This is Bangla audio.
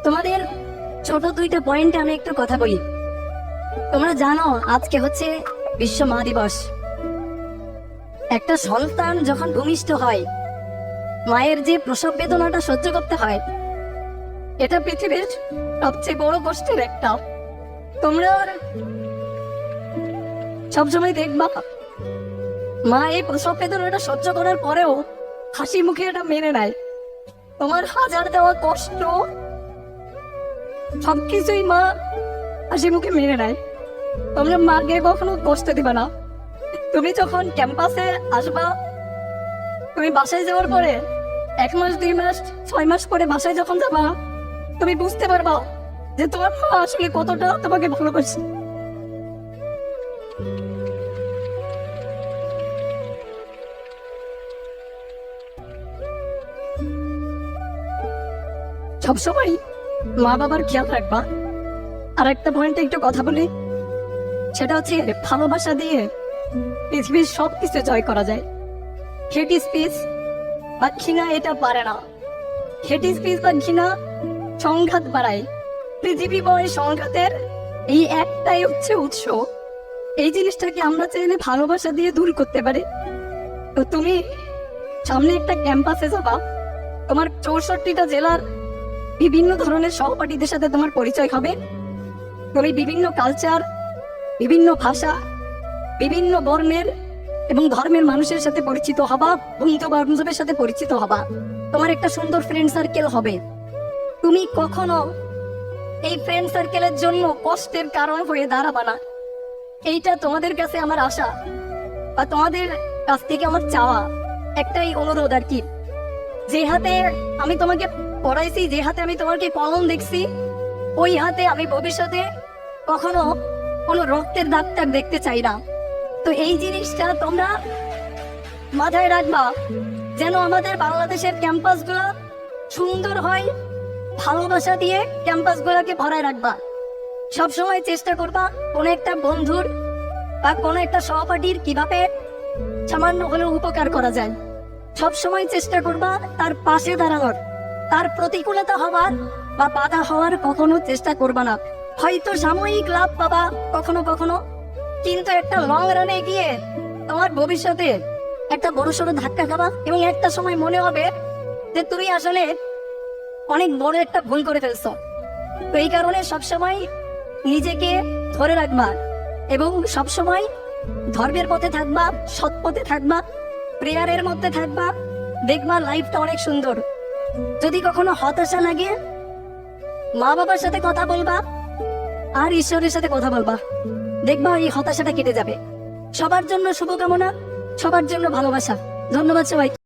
তোমাদের ছোট দুইটা পয়েন্টে আমি একটু কথা বলি। তোমরা জানো আজকে হচ্ছে বিশ্ব মা দিবস। একটা সন্তান যখন ভূমিষ্ঠ হয়, মায়ের যে প্রসব বেদনাটা সহ্য করতে হয়, এটা পৃথিবীর সবচেয়ে বড় কষ্টের একটা। তোমরা সবসময় দেখবা মা এই প্রসব বেদনাটা সহ্য করার পরেও হাসি মুখে এটা মেনে নেয়। তোমার হাজার দেওয়া কষ্ট সবকিছুই মা হাসি মুখে মেনে নেয়। তোমরা মাকে কখনো কষ্ট দিবা না। তুমি যখন ক্যাম্পাসে আসবা, তুমি বাসায় যাওয়ার পরে 1 মাস 2 মাস 6 মাস পরে বাসায় যখন যাবা, তুমি বুঝতে পারবা যে তোমার মা আসলে কতটা তোমাকে ভালোবাসে। সবসময় মা বাবার খেয়াল রাখবা। আর একটা পয়েন্টে একটু কথা বলি, সেটা হচ্ছে ভালোবাসা দিয়ে পৃথিবীর সবকিছু জয় করা যায়। হেট স্পিচ বা ঘৃণা এটা পারে না। হেট স্পিচ বা ঘৃণা সংঘাত বাড়ায়। পৃথিবীময় সংঘাতের এই একটাই হচ্ছে উৎস। এই জিনিসটাকে আমরা চাইলে ভালোবাসা দিয়ে দূর করতে পারি। তো তুমি সামনে একটা ক্যাম্পাসে যাবা, তোমার 64টা জেলার বিভিন্ন ধরনের সহপাঠীদের সাথে তোমার পরিচয় হবে। তুমি বিভিন্ন কালচার, বিভিন্ন ভাষা, বিভিন্ন বর্ণের এবং ধর্মের মানুষের সাথে পরিচিত হবা, বন্ধু বান্ধবের সাথে পরিচিত হবা। তোমার একটা সুন্দর ফ্রেন্ড সার্কেল হবে। তুমি কখনো এই ফ্রেন্ড সার্কেলের জন্য কষ্টের কারণ হয়ে দাঁড়াবা না। এইটা তোমাদের কাছে আমার আশা বা তোমাদের কাছ থেকে আমার চাওয়া, একটাই অনুরোধ আর কি। যে হাতে আমি তোমাকে পড়াইছি, যে হাতে আমি তোমাকে কলম দেখছি, ওই হাতে আমি ভবিষ্যতে কখনো কোনো রক্তের দাগটাগ দেখতে চাই না। তো এই জিনিসটা তোমরা মাথায় রাখবা, যেন আমাদের বাংলাদেশের ক্যাম্পাসগুলো সুন্দর হয়। ভালোবাসা দিয়ে ক্যাম্পাসগুলোকে ভরায় রাখবা। সবসময় চেষ্টা করবা কোনো একটা বন্ধুর বা কোনো একটা সহপাঠীর কিভাবে সামান্য হলেও উপকার করা যায়। সবসময় চেষ্টা করবা তার পাশে দাঁড়ানোর, তার প্রতিকূলতা হওয়ার বা বাধা হওয়ার কখনো চেষ্টা করবা না। হয়তো সাময়িক লাভ পাবা কখনো কখনো, কিন্তু একটা লং রানে গিয়ে তোমার ভবিষ্যতে একটা বড়সড় ধাক্কা খাবা এবং একটা সময় মনে হবে যে তুমি আসলে অনেক বড় একটা ভুল করে ফেলছো। তো এই কারণে সবসময় নিজেকে ধরে রাখবা এবং সবসময় ধর্মের পথে থাকবা, সৎ পথে থাকবা, প্রেয়ারের মধ্যে থাকবা। দেখবা লাইফটা অনেক সুন্দর। যদি কখনো হতাশা লাগে, মা বাবার সাথে কথা বলবা আর ঈশ্বরের সাথে কথা বলবা, দেখবা এই হতাশাটা কেটে যাবে। সবার জন্য শুভকামনা, সবার জন্য ভালোবাসা। ধন্যবাদ সবাই।